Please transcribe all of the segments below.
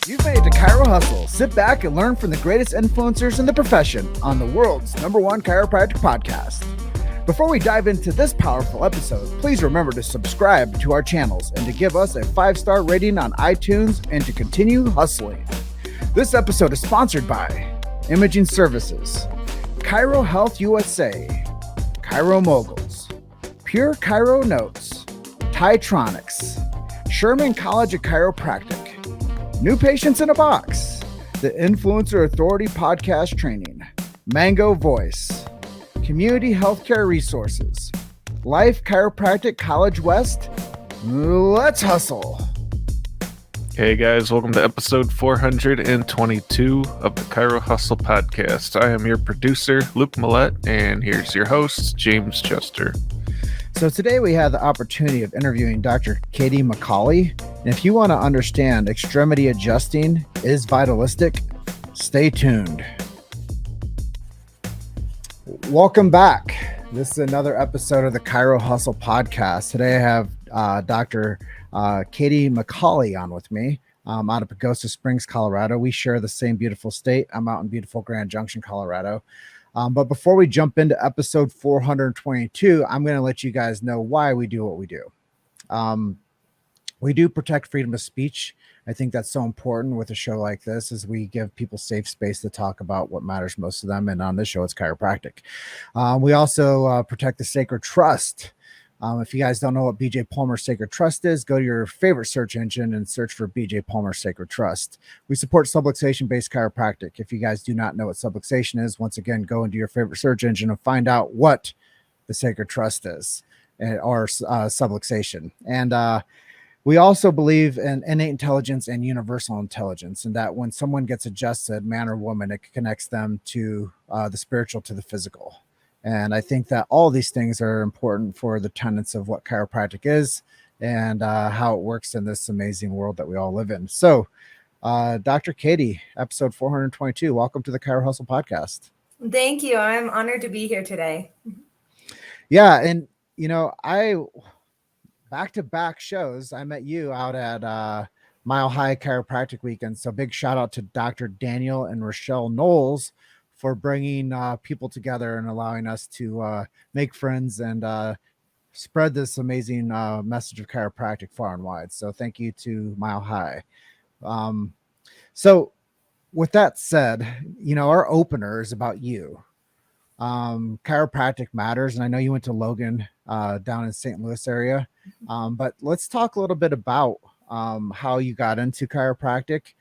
You've made it to Chirohustle. Sit back and learn from the greatest influencers in the profession on the world's #1 chiropractic podcast. Before we dive into this powerful episode, please remember to subscribe to our channels and to give us a 5-star rating on iTunes and to continue hustling. This episode is sponsored by Imaging Services, Chiro Health USA, Chiro Moguls, Pure Chiro Notes, Titronics, Sherman College of Chiropractic, New Patients in a Box, the Influencer Authority Podcast Training, Mango Voice, Community Healthcare Resources, Life Chiropractic College West. Let's hustle. Hey guys, welcome to episode 422 of the Chirohustle podcast. I am your producer, Luke Millette, and here's your host, James Chester. So today we have the opportunity of interviewing Dr. Katie McCalley. And if you want to understand extremity adjusting is vitalistic, stay tuned. Welcome back. This is another episode of the Chirohustle podcast. Today I have Dr. Katie McCalley on with me. Out of Pagosa Springs, Colorado. We share the same beautiful state. I'm out in beautiful Grand Junction, Colorado. But before we jump into episode 422, I'm going to let you guys know why we do what we do. We do protect freedom of speech. I think that's so important with a show like this, is we give people safe space to talk about what matters most to them. And on this show, it's chiropractic. We also protect the sacred trust. If you guys don't know what BJ Palmer Sacred Trust is, go to your favorite search engine and search for BJ Palmer Sacred Trust. We support subluxation-based chiropractic. If you guys do not know what subluxation is, once again, go into your favorite search engine and find out what the Sacred Trust is, or subluxation. And we also believe in innate intelligence and universal intelligence, and that when someone gets adjusted, man or woman, it connects them to the spiritual, to the physical. And I think that all these things are important for the tenets of what chiropractic is and how it works in this amazing world that we all live in. So, Dr. Katie, episode 422, welcome to the Chirohustle podcast. Thank you. I'm honored to be here today. Yeah. And, you know, back-to-back shows, I met you out at Mile High Chiropractic Weekend. So big shout out to Dr. Daniel and Rochelle Knowles for bringing people together and allowing us to make friends and spread this amazing message of chiropractic far and wide. So thank you to Mile High. So with that said, you know, our opener is about you. Chiropractic matters. And I know you went to Logan down in St. Louis area. But let's talk a little bit about how you got into chiropractic.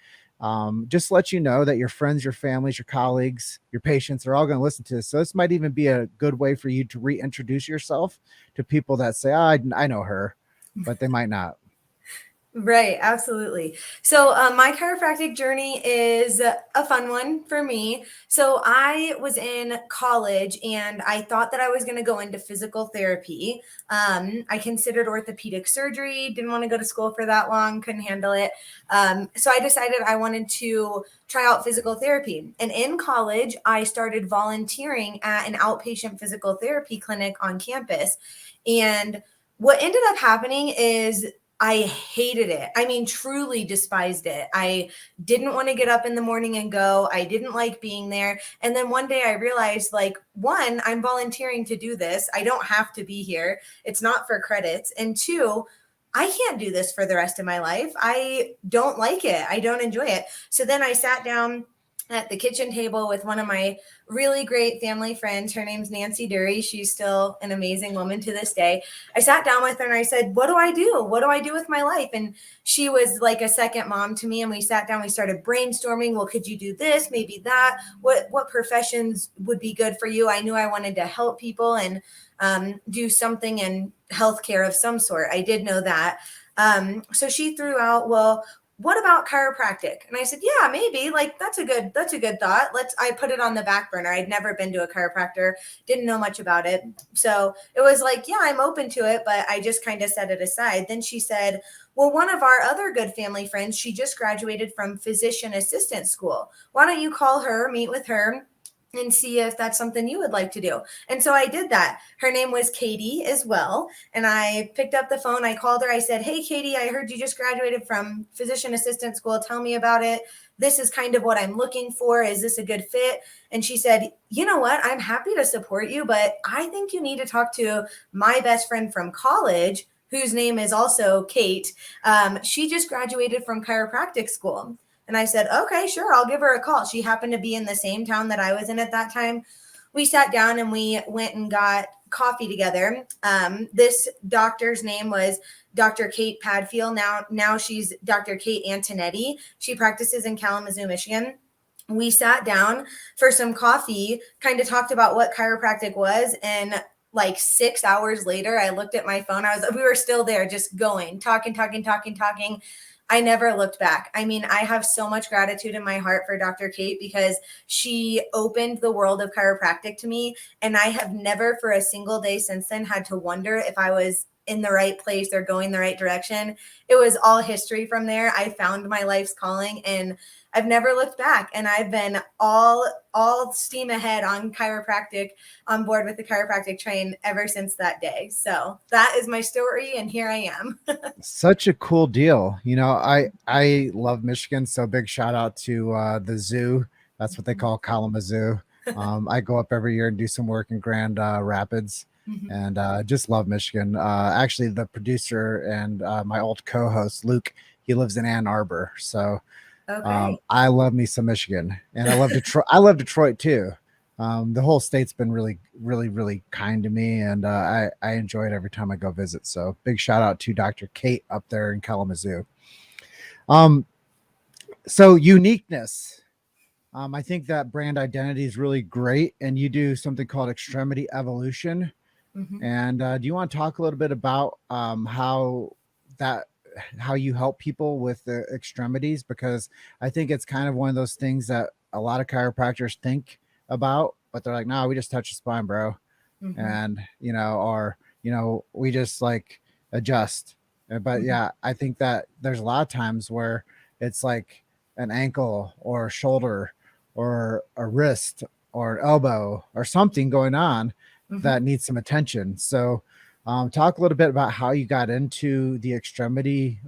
Just let you know that your friends, your families, your colleagues, your patients are all going to listen to this. So this might even be a good way for you to reintroduce yourself to people that say, I know her, but they might not. Right. Absolutely. So my chiropractic journey is a fun one for me. So I was in college and I thought that I was going to go into physical therapy. I considered orthopedic surgery, didn't want to go to school for that long, couldn't handle it. So I decided I wanted to try out physical therapy. And in college, I started volunteering at an outpatient physical therapy clinic on campus. And what ended up happening is I hated it. I mean, truly despised it. I didn't want to get up in the morning and go. I didn't like being there. And then one day I realized, like, one, I'm volunteering to do this. I don't have to be here. It's not for credits. And two, I can't do this for the rest of my life. I don't like it. I don't enjoy it. So then I sat down at the kitchen table with one of my really great family friends. Her name's Nancy Dury. She's still an amazing woman to this day. I sat down with her and I said, what do I do? What do I do with my life? And she was like a second mom to me. And we sat down, we started brainstorming. Well, could you do this? Maybe that? What professions would be good for you? I knew I wanted to help people and do something in healthcare of some sort. I did know that. So she threw out, well, what about chiropractic? And I said, yeah, maybe, like, that's a good thought. I put it on the back burner. I'd never been to a chiropractor, didn't know much about it. So it was like, yeah, I'm open to it, but I just kind of set it aside. Then she said, well, one of our other good family friends, she just graduated from physician assistant school. Why don't you call her, meet with her, and see if that's something you would like to do. And so I did that. Her name was Katie as well. And I picked up the phone. I called her. I said, hey, Katie, I heard you just graduated from physician assistant school. Tell me about it. This is kind of what I'm looking for. Is this a good fit? And she said, you know what? I'm happy to support you, but I think you need to talk to my best friend from college, whose name is also Kate. She just graduated from chiropractic school. And I said, okay, sure, I'll give her a call. She happened to be in the same town that I was in at that time. We sat down and we went and got coffee together. This doctor's name was Dr. Kate Padfield. Now she's Dr. Kate Antonetti. She practices in Kalamazoo, Michigan. We sat down for some coffee, kind of talked about what chiropractic was, and like 6 hours later, I looked at my phone. We were still there, just going, talking. I never looked back. I mean, I have so much gratitude in my heart for Dr. Kate because she opened the world of chiropractic to me. And I have never for a single day since then had to wonder if I was in the right place or going the right direction. It was all history from there. I found my life's calling and I've never looked back. And I've been all steam ahead on chiropractic, on board with the chiropractic train ever since that day. So that is my story. And here I am. Such a cool deal. I love Michigan. So big shout out to the zoo. That's what they call Kalamazoo. I go up every year and do some work in Grand Rapids. And just love Michigan. Actually, the producer and my old co-host Luke, he lives in Ann Arbor. So Okay. I love me some Michigan, and I love Detroit. I love Detroit too. The whole state's been really, really, really kind to me, and I enjoy it every time I go visit. So big shout out to Dr. Kate up there in Kalamazoo. So uniqueness. I think that brand identity is really great, and you do something called Extremity Evolution. And do you want to talk a little bit about how you help people with the extremities? Because I think it's kind of one of those things that a lot of chiropractors think about, but they're like, no, we just touch the spine, bro. And, we just like adjust. But yeah, I think that there's a lot of times where it's like an ankle or a shoulder or a wrist or an elbow or something going on that needs some attention. So talk a little bit about how you got into the extremity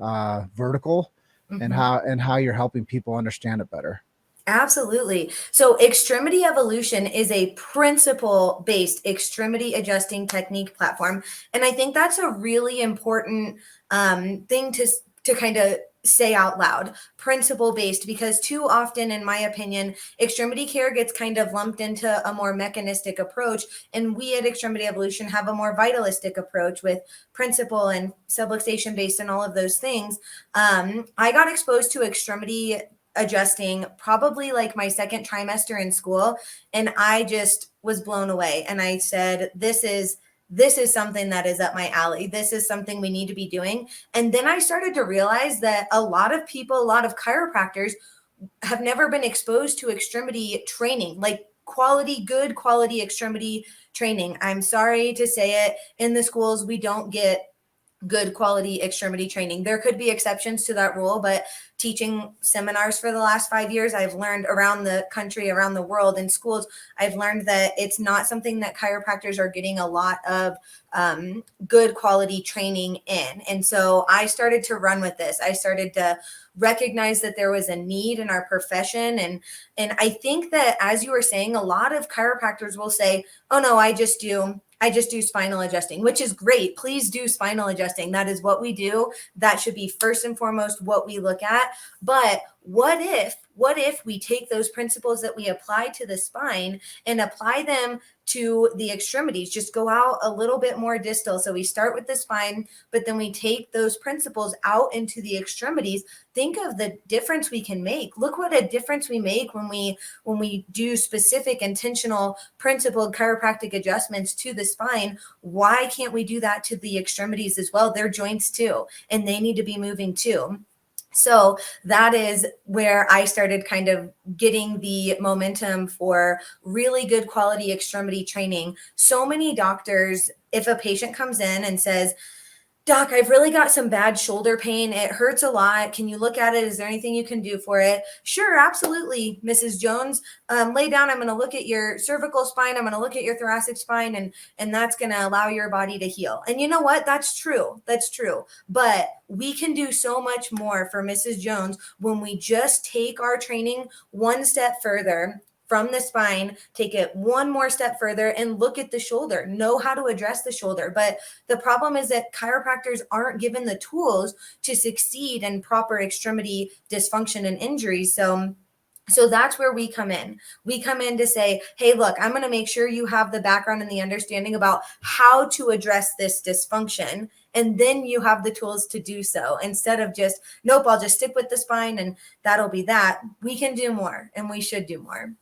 vertical and how you're helping people understand it better. Absolutely. So Extremity Evolution is a principle-based extremity adjusting technique platform. And I think that's a really important thing to kind of say out loud, principle-based, because too often, in my opinion, extremity care gets kind of lumped into a more mechanistic approach. And we at Extremity Evolution have a more vitalistic approach with principle and subluxation based and all of those things. I got exposed to extremity adjusting probably like my second trimester in school, and I just was blown away. And I said, this is something that is up my alley. This is something we need to be doing. And then I started to realize that a lot of people, a lot of chiropractors have never been exposed to extremity training, like good quality extremity training. I'm sorry to say it, in the schools, we don't get good quality extremity training. There could be exceptions to that rule, but teaching seminars for the last 5 years, I've learned around the country, around the world in schools, I've learned that it's not something that chiropractors are getting a lot of good quality training in. And so I started to run with this. I started to recognize that there was a need in our profession. And I think that, as you were saying, a lot of chiropractors will say, oh no, I just do spinal adjusting, which is great. Please do spinal adjusting. That is what we do. That should be first and foremost what we look at. But what if we take those principles that we apply to the spine and apply them to the extremities, just go out a little bit more distal. So we start with the spine, but then we take those principles out into the extremities. Think of the difference we can make. Look what a difference we make when we do specific intentional principled chiropractic adjustments to the spine. Why can't we do that to the extremities as well? They're joints too, and they need to be moving too. So that is where I started kind of getting the momentum for really good quality extremity training. So many doctors, if a patient comes in and says, Doc, I've really got some bad shoulder pain. It hurts a lot. Can you look at it? Is there anything you can do for it? Sure, absolutely, Mrs. Jones. Lay down. I'm going to look at your cervical spine. I'm going to look at your thoracic spine, and that's going to allow your body to heal. And you know what? That's true. That's true. But we can do so much more for Mrs. Jones when we just take our training one step further from the spine, take it one more step further and look at the shoulder, know how to address the shoulder. But the problem is that chiropractors aren't given the tools to succeed in proper extremity dysfunction and injury. So that's where we come in. We come in to say, hey, look, I'm going to make sure you have the background and the understanding about how to address this dysfunction. And then you have the tools to do so instead of just, nope, I'll just stick with the spine and that'll be that. We can do more and we should do more.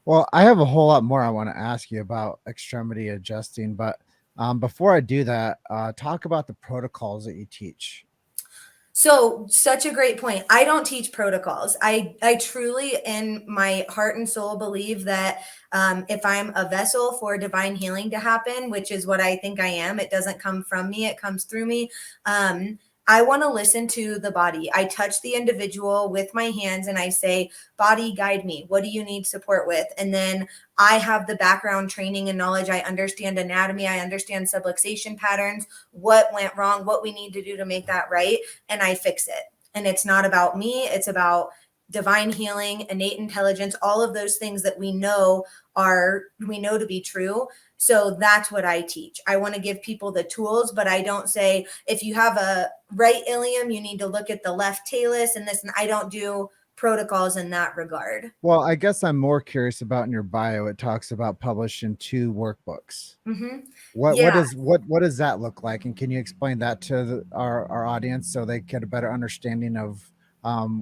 Well, I have a whole lot more I want to ask you about extremity adjusting, but before I do that, talk about the protocols that you teach. So such a great point. I don't teach protocols. I truly, in my heart and soul, believe that if I'm a vessel for divine healing to happen, which is what I think I am, it doesn't come from me, it comes through me. I want to listen to the body. I touch the individual with my hands and I say, body, guide me. What do you need support with? And then I have the background training and knowledge. I understand anatomy. I understand subluxation patterns, what went wrong, what we need to do to make that right. And I fix it. And it's not about me. It's about divine healing, innate intelligence, all of those things that we know to be true. So that's what I teach. I want to give people the tools, but I don't say, if you have a right ilium, you need to look at the left talus and this, and I don't do protocols in that regard. Well, I guess I'm more curious about in your bio, it talks about publishing 2 workbooks. Mm-hmm. What Yeah. does that look like? And can you explain that to our audience so they get a better understanding of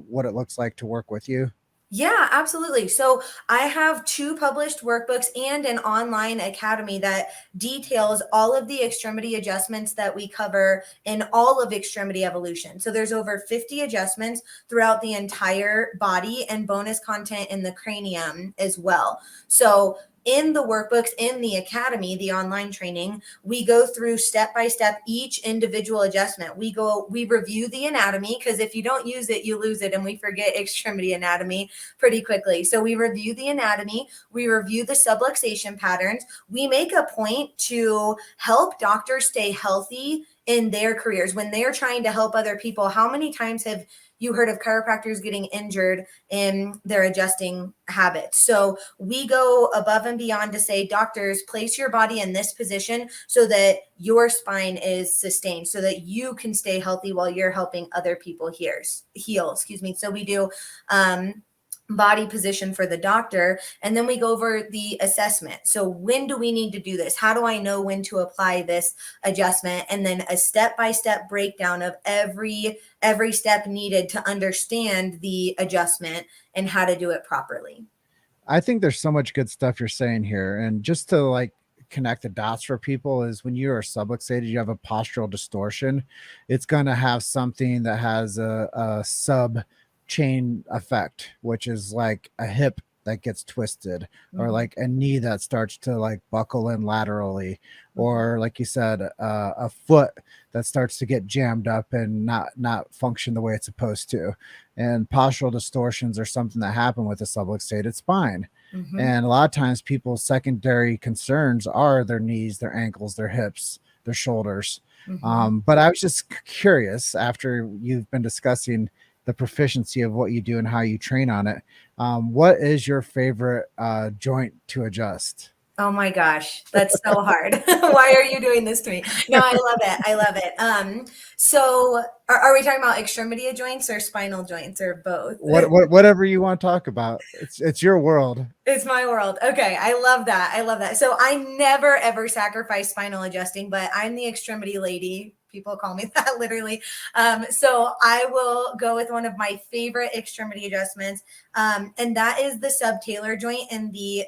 what it looks like to work with you? Yeah, absolutely. So I have 2 published workbooks and an online academy that details all of the extremity adjustments that we cover in all of extremity evolution. So there's over 50 adjustments throughout the entire body and bonus content in the cranium as well. So in the workbooks, in the academy, the online training, we go through step by step each individual adjustment. We review the anatomy, because if you don't use it, you lose it, and we forget extremity anatomy pretty quickly. So we review the anatomy, we review the subluxation patterns. We make a point to help doctors stay healthy in their careers when they're trying to help other people. How many times have you heard of chiropractors getting injured in their adjusting habits? So we go above and beyond to say, doctors, place your body in this position so that your spine is sustained, so that you can stay healthy while you're helping other people heal. So we do body position for the doctor, and then we go over the assessment. So when do we need to do this? How do I know when to apply this adjustment? And then a step-by-step breakdown of every step needed to understand the adjustment and how to do it properly. I think there's so much good stuff you're saying here. And just to like connect the dots for people, is when you are subluxated, you have a postural distortion. It's going to have something that has a sub chain effect, which is like a hip that gets twisted, or like a knee that starts to like buckle in laterally, or like you said, a foot that starts to get jammed up and not function the way it's supposed to. And postural distortions are something that happen with a subluxated spine. And a lot of times people's secondary concerns are their knees, their ankles, their hips, their shoulders. But I was just curious, after you've been discussing the proficiency of what you do and how you train on it, what is your favorite joint to adjust? Oh my gosh, that's so hard. Why are you doing this to me? No, I love it. I love it. So are we talking about extremity joints or spinal joints, or both? Whatever you want to talk about. It's your world. It's my world. Okay. I love that. I love that. So I never, ever sacrifice spinal adjusting, but I'm the extremity lady. People call me that, literally. So I will go with one of my favorite extremity adjustments. And that is the subtalar joint in the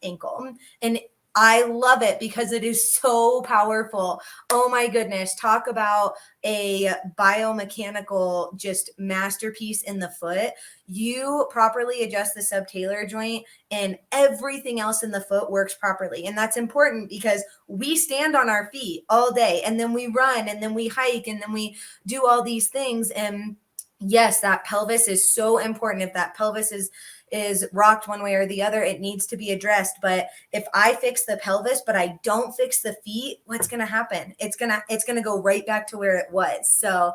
ankle. And I love it because it is so powerful. Oh my goodness. Talk about a biomechanical just masterpiece in the foot. You properly adjust the subtalar joint and everything else in the foot works properly. And that's important because we stand on our feet all day and then we run and then we hike and then we do all these things. And yes, that pelvis is so important. If that pelvis is rocked one way or the other, it needs to be addressed. But if I fix the pelvis but I don't fix the feet, what's going to happen? It's going to go right back to where it was. So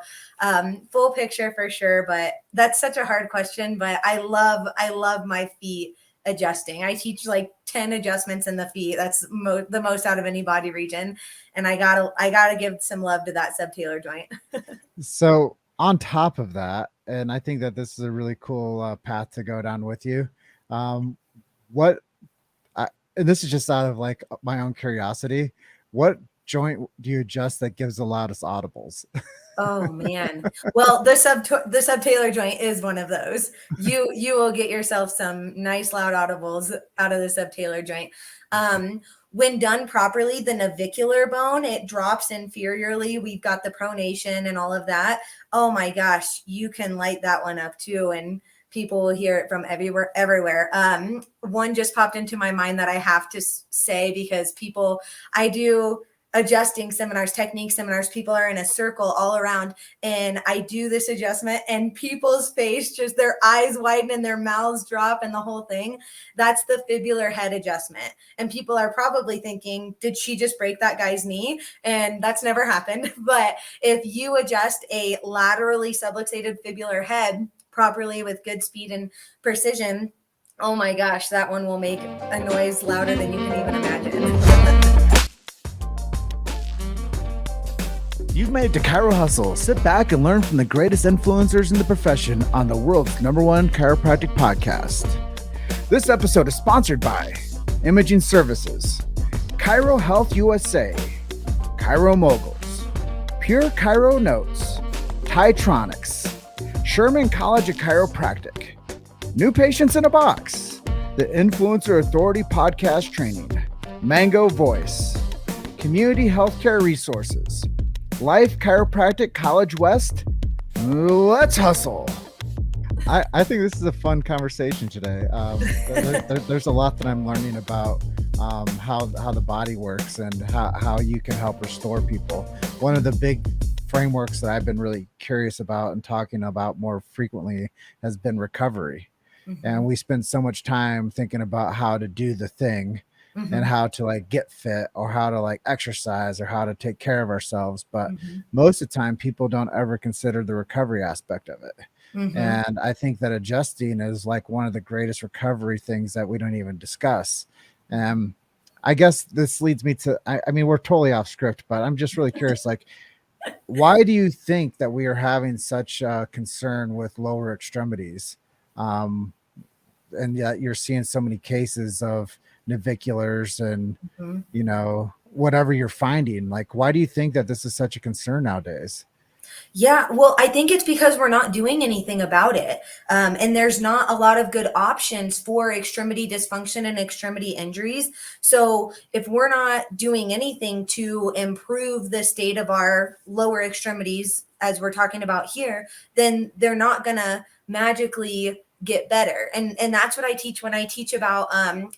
full picture for sure. But that's such a hard question. But I love my feet adjusting. I teach like 10 adjustments in the feet. That's the most out of any body region. And I gotta give some love to that subtalar joint. So on top of that, and I think that this is a really cool path to go down with you. What, and this is just out of like my own curiosity, what joint do you adjust that gives the loudest audibles? Oh man. Well, the subtalar joint is one of those. You will get yourself some nice loud audibles out of the subtalar joint. When done properly, the navicular bone, it drops inferiorly. We've got the pronation and all of that. Oh my gosh, you can light that one up too. And people will hear it from everywhere. One just popped into my mind that I have to say because I do adjusting seminars, technique seminars, people are in a circle all around and I do this adjustment and people's face, just their eyes widen and their mouths drop and the whole thing. That's the fibular head adjustment. And people are probably thinking, did she just break that guy's knee? And that's never happened. But if you adjust a laterally subluxated fibular head properly with good speed and precision, oh my gosh, that one will make a noise louder than you can even imagine. You've made it to Chirohustle. Sit back and learn from the greatest influencers in the profession on the world's #1 chiropractic podcast. This episode is sponsored by Imaging Services, Chiro Health USA, Chiro Moguls, Pure Chiro Notes, Titronics, Sherman College of Chiropractic, New Patients in a Box, the Influencer Authority Podcast Training, Mango Voice, Community Healthcare Resources, Life Chiropractic College West. Let's hustle. I think this is a fun conversation today. There's a lot that I'm learning about how the body works and how you can help restore people. One of the big frameworks that I've been really curious about and talking about more frequently has been recovery. Mm-hmm. And we spend so much time thinking about how to do the thing. Mm-hmm. And how to like get fit or how to like exercise or how to take care of ourselves. But most of the time people don't ever consider the recovery aspect of it. Mm-hmm. And I think that adjusting is like one of the greatest recovery things that we don't even discuss. I guess this leads me to, I mean, we're totally off script, but I'm just really curious, like, why do you think that we are having such a concern with lower extremities? And yet you're seeing so many cases of naviculars and you know, whatever you're finding. Like, why do you think that this is such a concern nowadays? Yeah, well, I think it's because we're not doing anything about it. And there's not a lot of good options for extremity dysfunction and extremity injuries. So if we're not doing anything to improve the state of our lower extremities, as we're talking about here, then they're not going to magically get better. And that's what I teach when I teach about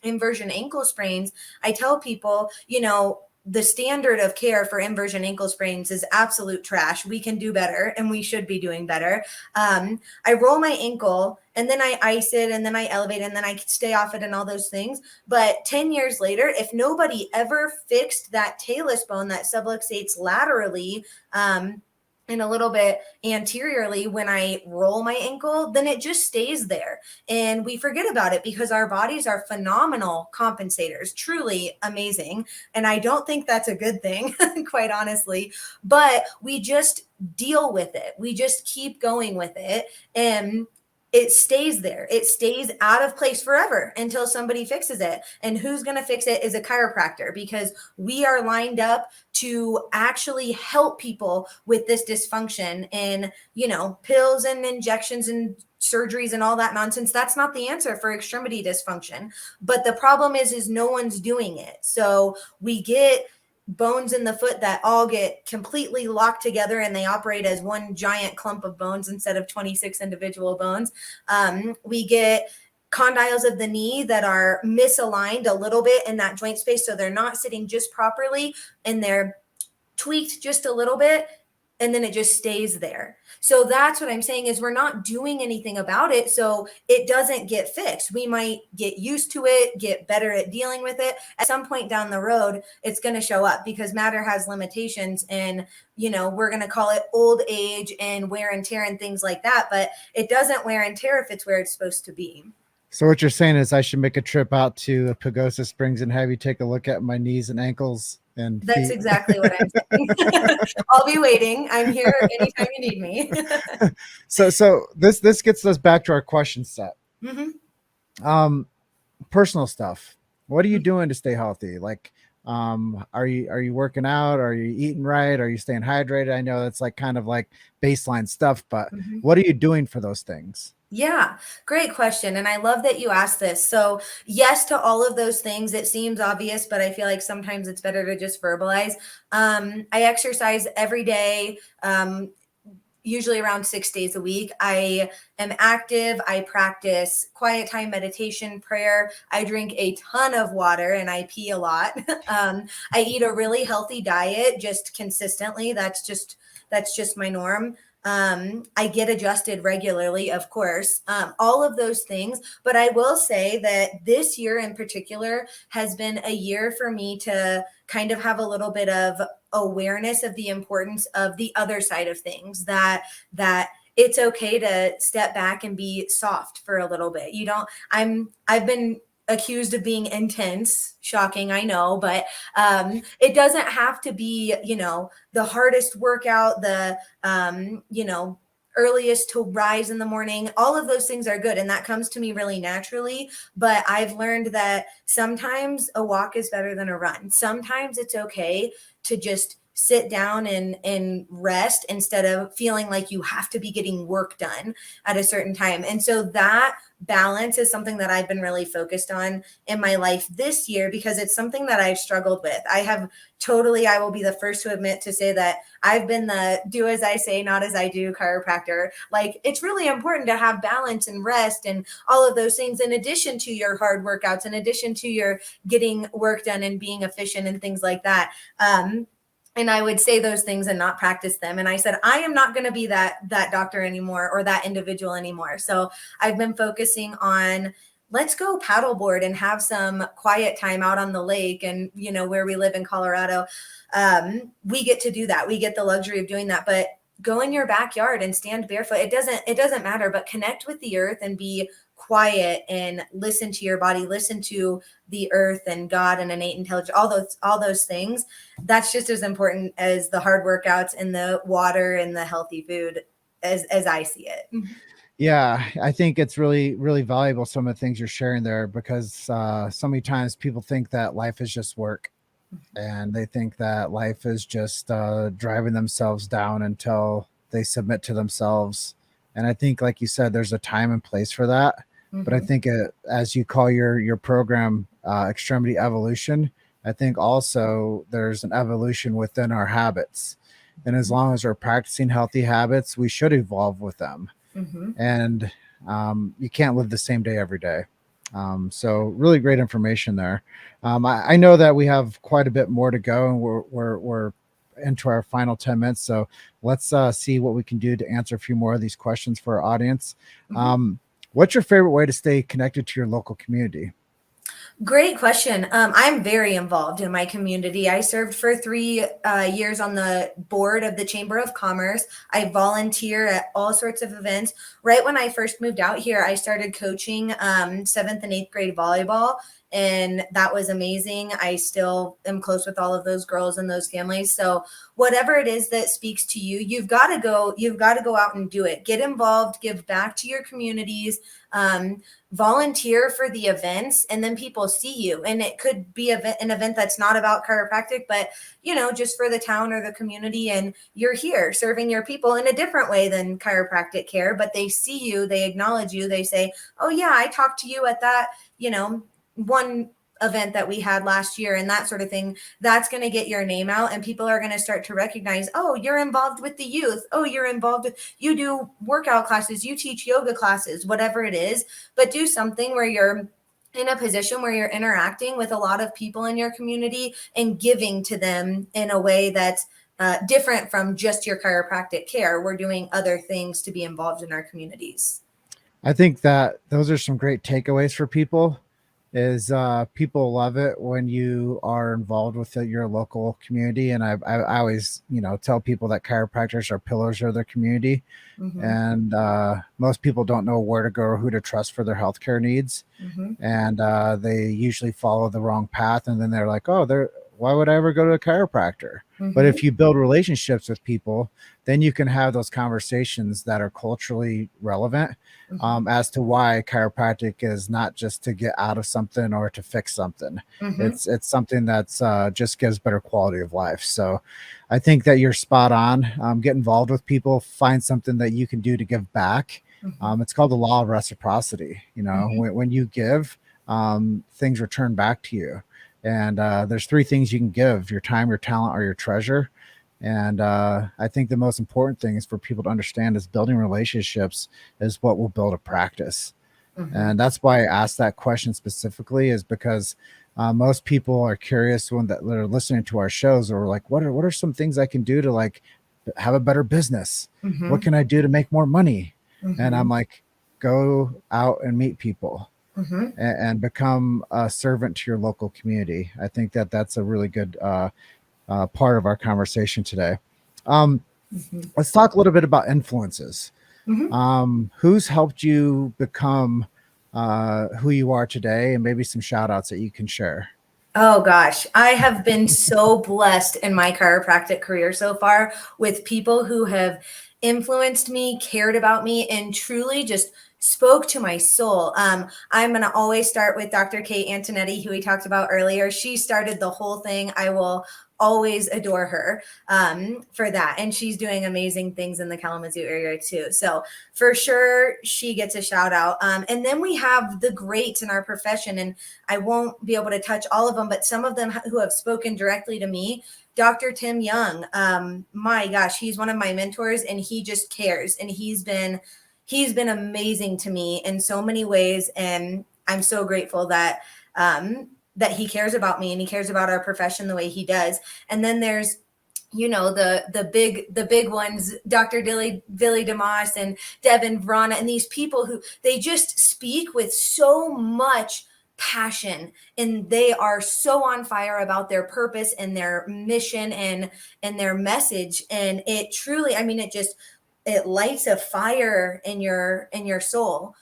inversion ankle sprains. I tell people, you know, the standard of care for inversion ankle sprains is absolute trash. We can do better and we should be doing better. I roll my ankle and then I ice it and then I elevate and then I stay off it and all those things. But 10 years later, if nobody ever fixed that talus bone that subluxates laterally, and a little bit anteriorly when I roll my ankle, then it just stays there. And we forget about it because our bodies are phenomenal compensators, truly amazing. And I don't think that's a good thing, quite honestly, but we just deal with it. We just keep going with it. And it stays there. It stays out of place forever until somebody fixes it. And who's going to fix it is a chiropractor, because we are lined up to actually help people with this dysfunction. And, pills and injections and surgeries and all that nonsense, that's not the answer for extremity dysfunction. But the problem is no one's doing it. So we get bones in the foot that all get completely locked together and they operate as one giant clump of bones instead of 26 individual bones. We get condyles of the knee that are misaligned a little bit in that joint space, so they're not sitting just properly and they're tweaked just a little bit, and then it just stays there. So that's what I'm saying, is we're not doing anything about it, so it doesn't get fixed. We might get used to it, get better at dealing with it. At some point down the road, it's going to show up, because matter has limitations, and we're going to call it old age and wear and tear and things like that, but it doesn't wear and tear if it's where it's supposed to be. So what you're saying is I should make a trip out to Pagosa Springs and have you take a look at my knees and ankles and That's feet. exactly what I'm saying. I'll be waiting. I'm here anytime you need me. So this gets us back to our question set. Mm-hmm. Personal stuff. What are you doing to stay healthy? Like, are you working out? Are you eating right? Are you staying hydrated? I know that's like kind of like baseline stuff, but what are you doing for those things? Yeah, great question. And I love that you asked this. So yes, to all of those things. It seems obvious, but I feel like sometimes it's better to just verbalize. I exercise every day, usually around 6 days a week. I am active. I practice quiet time meditation, prayer. I drink a ton of water and I pee a lot. I eat a really healthy diet, just consistently. That's just my norm. I get adjusted regularly, of course, all of those things. But I will say that this year in particular has been a year for me to kind of have a little bit of awareness of the importance of the other side of things, that it's okay to step back and be soft for a little bit. I've been accused of being intense. Shocking, I know, but it doesn't have to be, the hardest workout, the, earliest to rise in the morning. All of those things are good, and that comes to me really naturally. But I've learned that sometimes a walk is better than a run. Sometimes it's okay to just sit down and rest instead of feeling like you have to be getting work done at a certain time. And so that balance is something that I've been really focused on in my life this year, because it's something that I've struggled with. I will be the first to admit to say that I've been the do as I say, not as I do chiropractor. Like, it's really important to have balance and rest and all of those things, in addition to your hard workouts, in addition to your getting work done and being efficient and things like that. And I would say those things and not practice them. And I said, I am not going to be that doctor anymore, or that individual anymore. So I've been focusing on, let's go paddleboard and have some quiet time out on the lake. And, where we live in Colorado, we get to do that. We get the luxury of doing that. But go in your backyard and stand barefoot. It doesn't matter, but connect with the earth and be quiet and listen to your body, listen to the earth and God and innate intelligence, all those things. That's just as important as the hard workouts and the water and the healthy food as I see it. Yeah, I think it's really, really valuable, some of the things you're sharing there, because so many times people think that life is just work, and they think that life is just driving themselves down until they submit to themselves. And I think, like you said, there's a time and place for that. But I think as you call your program Extremity Evolution, I think also there's an evolution within our habits. And as long as we're practicing healthy habits, we should evolve with them. And you can't live the same day every day. So really great information there. I know that we have quite a bit more to go, and we're into our final 10 minutes. So let's see what we can do to answer a few more of these questions for our audience. What's your favorite way to stay connected to your local community? Great question. I'm very involved in my community. I served for 3 years on the board of the Chamber of Commerce. I volunteer at all sorts of events. Right when I first moved out here, I started coaching 7th and 8th grade volleyball. And that was amazing. I still am close with all of those girls and those families. So whatever it is that speaks to you, you've got to go out and do it. Get involved, give back to your communities, volunteer for the events, and then people see you. And it could be an event that's not about chiropractic, but just for the town or the community, and you're here serving your people in a different way than chiropractic care, but they see you, they acknowledge you, they say, oh yeah, I talked to you at that, one event that we had last year, and that sort of thing. That's going to get your name out, and people are going to start to recognize, oh, you're involved with the youth. Oh, you're involved you do workout classes, you teach yoga classes, whatever it is, but do something where you're in a position where you're interacting with a lot of people in your community and giving to them in a way that's different from just your chiropractic care. We're doing other things to be involved in our communities. I think that those are some great takeaways for people. Is people love it when you are involved with your local community, and I always tell people that chiropractors are pillars of their community, and most people don't know where to go or who to trust for their healthcare needs, and they usually follow the wrong path, and then they're like, oh, why would I ever go to a chiropractor? But if you build relationships with people, then you can have those conversations that are culturally relevant as to why chiropractic is not just to get out of something or to fix something. It's something that's just gives better quality of life. So I think that you're spot on. Get involved with people, find something that you can do to give back. It's called the law of reciprocity. When you give, things return back to you. And there's three things you can give: your time, your talent, or your treasure. And I think the most important thing is for people to understand is building relationships is what will build a practice. And that's why I asked that question specifically, is because most people are curious when they're listening to our shows, or like, what are some things I can do to like have a better business? What can I do to make more money? And I'm like, go out and meet people. And become a servant to your local community. I think that that's a really good part of our conversation today. Let's talk a little bit about influences. Who's helped you become who you are today, and maybe some shout outs that you can share? Oh gosh, I have been so blessed in my chiropractic career so far with people who have influenced me, cared about me, and truly just spoke to my soul. I'm going to always start with Dr. Kate Antonetti, who we talked about earlier. She started the whole thing. I will always adore her for that. And she's doing amazing things in the Kalamazoo area too. So for sure, she gets a shout out. And then we have the greats in our profession, and I won't be able to touch all of them, but some of them who have spoken directly to me. Dr. Tim Young, my gosh, he's one of my mentors, and he just cares. And he's been amazing to me in so many ways. And I'm so grateful that he cares about me and he cares about our profession the way he does. And then there's, the big ones, Dr. Billy DeMoss and Devin Vrana, and these people who they just speak with so much passion, and they are so on fire about their purpose and their mission and their message. And it truly, it lights a fire in your soul.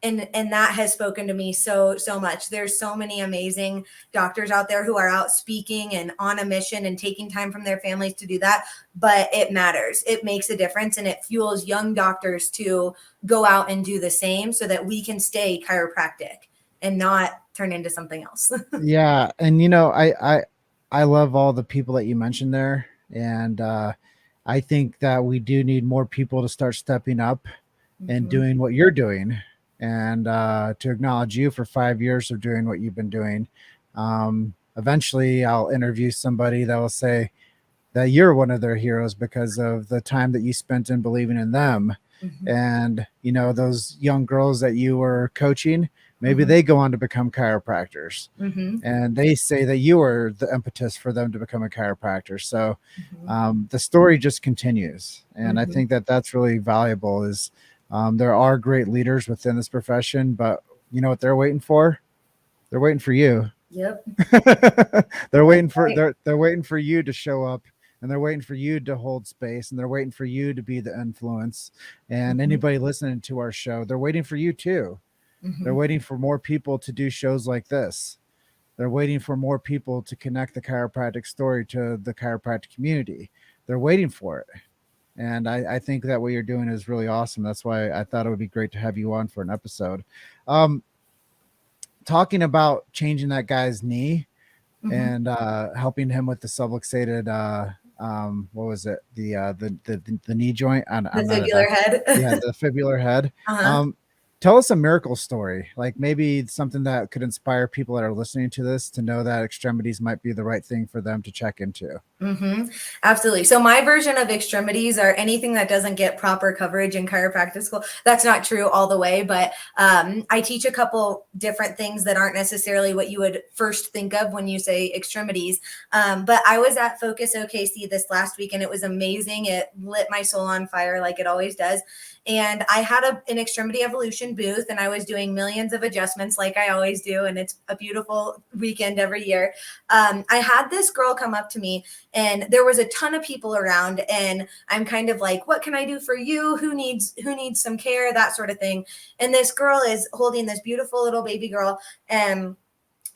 And that has spoken to me so much. There's so many amazing doctors out there who are out speaking and on a mission and taking time from their families to do that. But it matters. It makes a difference, and it fuels young doctors to go out and do the same so that we can stay chiropractic and not turn into something else. Yeah. And, I love all the people that you mentioned there. And I think that we do need more people to start stepping up and doing what you're doing, and to acknowledge you for 5 years of doing what you've been doing. Eventually I'll interview somebody that will say that you're one of their heroes because of the time that you spent in believing in them. And, those young girls that you were coaching, maybe they go on to become chiropractors, and they say that you were the impetus for them to become a chiropractor. So the story just continues. And I think that that's really valuable. Is there are great leaders within this profession, but you know what they're waiting for? They're waiting for you. Yep. They're waiting for they're waiting for you to show up, and they're waiting for you to hold space, and they're waiting for you to be the influence. And anybody listening to our show, they're waiting for you too. They're waiting for more people to do shows like this. They're waiting for more people to connect the chiropractic story to the chiropractic community. They're waiting for it. And I think that what you're doing is really awesome. That's why I thought it would be great to have you on for an episode. Talking about changing that guy's knee and helping him with the subluxated, what was it? The knee joint. The fibular head. Yeah, the fibular head. Uh-huh. Tell us a miracle story, like maybe something that could inspire people that are listening to this to know that extremities might be the right thing for them to check into. Absolutely. So my version of extremities are anything that doesn't get proper coverage in chiropractic school. That's not true all the way, but I teach a couple different things that aren't necessarily what you would first think of when you say extremities. But I was at Focus OKC this last week and it was amazing. It lit my soul on fire like it always does. And I had an Extremity Evolution booth and I was doing millions of adjustments like I always do. And it's a beautiful weekend every year. I had this girl come up to me and there was a ton of people around and I'm kind of like, what can I do for you? Who needs some care? That sort of thing. And this girl is holding this beautiful little baby girl and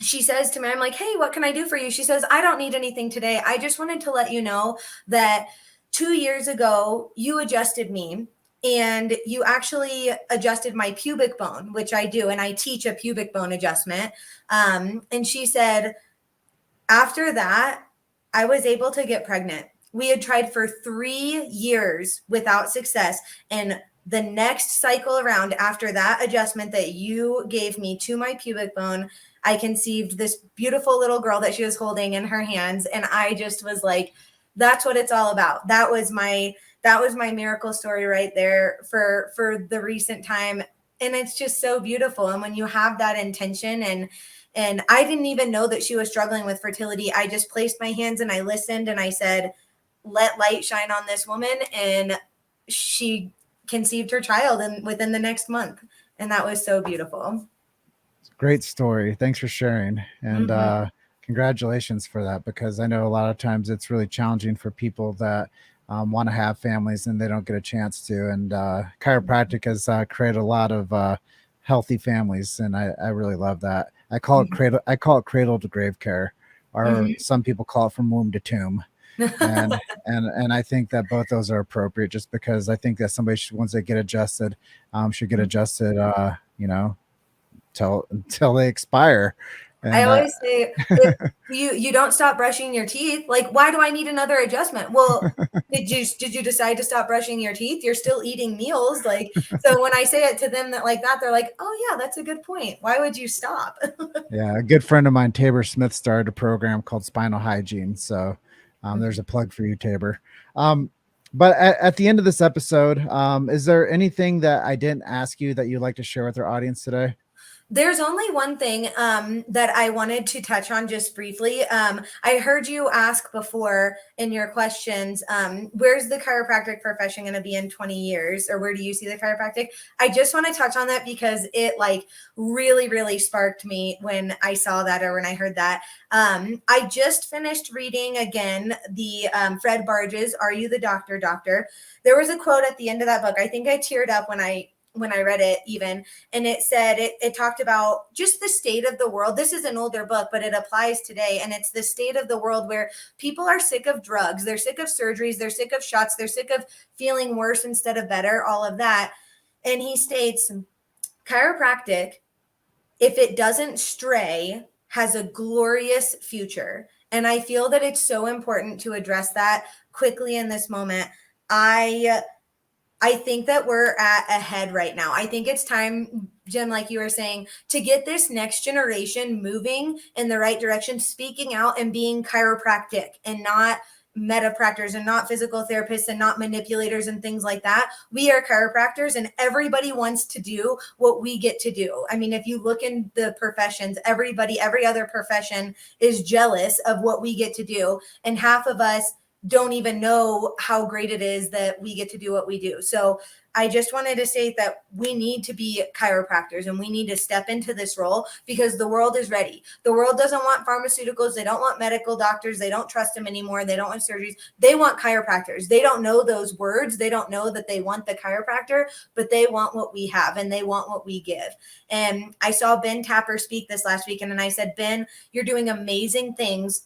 she says to me, I'm like, hey, what can I do for you? She says, I don't need anything today. I just wanted to let you know that 2 years ago, you adjusted me and you actually adjusted my pubic bone, which I do. And I teach a pubic bone adjustment. And she said, after that, I was able to get pregnant. We had tried for 3 years without success. And the next cycle around after that adjustment that you gave me to my pubic bone, I conceived this beautiful little girl that she was holding in her hands. And I just was like, that's what it's all about. That was my miracle story right there for the recent time. And it's just so beautiful. And when you have that intention and I didn't even know that she was struggling with fertility. I just placed my hands and I listened and I said, let light shine on this woman. And she conceived her child within the next month. And that was so beautiful. Great story. Thanks for sharing. And congratulations for that, because I know a lot of times it's really challenging for people that want to have families and they don't get a chance to. And chiropractic has created a lot of healthy families. And I really love that. I call it cradle to grave care, or some people call it from womb to tomb. and I think that both those are appropriate, just because I think that somebody should, once they get adjusted, should get adjusted, till they expire. And I always say, if you don't stop brushing your teeth, like, why do I need another adjustment? Well, did you decide to stop brushing your teeth? You're still eating meals. Like, so when I say it to them that, they're like, oh yeah, that's a good point. Why would you stop? Yeah. A good friend of mine, Tabor Smith, started a program called Spinal Hygiene. So there's a plug for you, Tabor. But at the end of this episode, is there anything that I didn't ask you that you'd like to share with our audience today? There's only one thing that I wanted to touch on just briefly. I heard you ask before in your questions, where's the chiropractic profession going to be in 20 years? Or where do you see the chiropractic? I just want to touch on that because it really, really sparked me when I saw that or when I heard that. I just finished reading again the Fred Barges, Are You the Doctor, Doctor? There was a quote at the end of that book. I think I teared up when I read it even, and it said, it talked about just the state of the world. This is an older book, but it applies today. And it's the state of the world where people are sick of drugs. They're sick of surgeries. They're sick of shots. They're sick of feeling worse instead of better, all of that. And he states, chiropractic, if it doesn't stray, has a glorious future. And I feel that it's so important to address that quickly in this moment. I think that we're ahead right now. I think it's time, Jen, like you were saying, to get this next generation moving in the right direction, speaking out and being chiropractic and not metapractors and not physical therapists and not manipulators and things like that. We are chiropractors and everybody wants to do what we get to do. I mean, if you look in the professions, every other profession is jealous of what we get to do. And half of us don't even know how great it is that we get to do what we do. So I just wanted to state that we need to be chiropractors and we need to step into this role because the world is ready. The world doesn't want pharmaceuticals. They don't want medical doctors. They don't trust them anymore. They don't want surgeries. They want chiropractors. They don't know those words. They don't know that they want the chiropractor, but they want what we have and they want what we give. And I saw Ben Tapper speak this last weekend and I said, Ben, you're doing amazing things.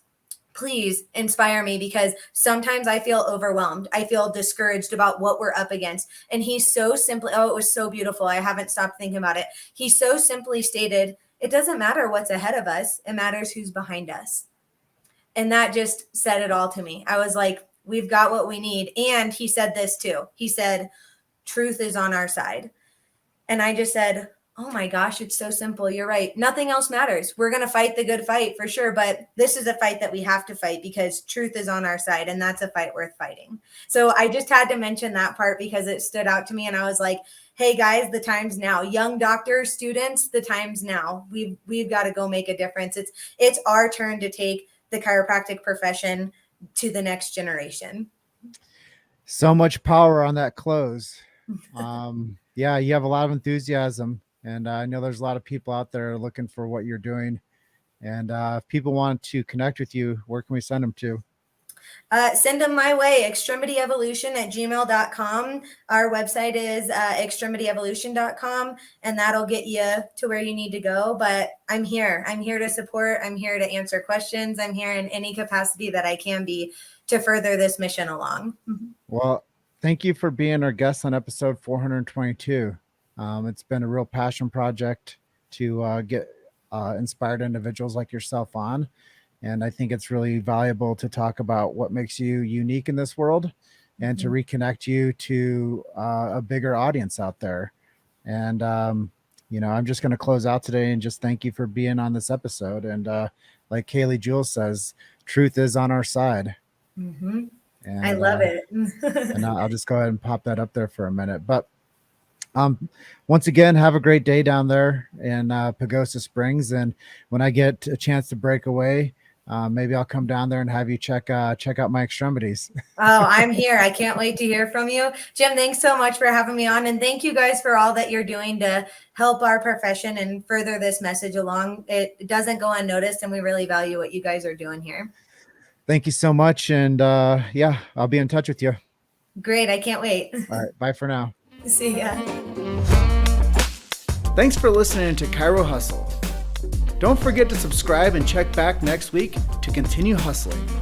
Please inspire me because sometimes I feel overwhelmed. I feel discouraged about what we're up against. And he so simply, oh, it was so beautiful. I haven't stopped thinking about it. He so simply stated, it doesn't matter what's ahead of us. It matters who's behind us. And that just said it all to me. I was like, we've got what we need. And he said this too. He said, truth is on our side. And I just said, oh my gosh, it's so simple. You're right. Nothing else matters. We're going to fight the good fight for sure. But this is a fight that we have to fight because truth is on our side. And that's a fight worth fighting. So I just had to mention that part because it stood out to me. And I was like, hey guys, the time's now. Young doctors, students, the time's now. We've got to go make a difference. It's our turn to take the chiropractic profession to the next generation. So much power on that close. Yeah, you have a lot of enthusiasm. And I know there's a lot of people out there looking for what you're doing. And if people want to connect with you, where can we send them to? Send them my way, extremityevolution@gmail.com. Our website is extremityevolution.com, and that'll get you to where you need to go. But I'm here. I'm here to support. I'm here to answer questions. I'm here in any capacity that I can be to further this mission along. Well, thank you for being our guest on episode 422. It's been a real passion project to get inspired individuals like yourself on. And I think it's really valuable to talk about what makes you unique in this world and to reconnect you to a bigger audience out there. And, I'm just going to close out today and just thank you for being on this episode. And like Kaylee Jules says, truth is on our side. Mm-hmm. And, I love it. And I'll just go ahead and pop that up there for a minute. But once again, have a great day down there in Pagosa Springs. And when I get a chance to break away, maybe I'll come down there and have you check out my extremities. Oh, I'm here. I can't wait to hear from you. Jim, thanks so much for having me on. And thank you guys for all that you're doing to help our profession and further this message along. It doesn't go unnoticed, and we really value what you guys are doing here. Thank you so much. And yeah, I'll be in touch with you. Great. I can't wait. All right. Bye for now. See ya. Thanks for listening to Chiro Hustle. Don't forget to subscribe and check back next week to continue hustling.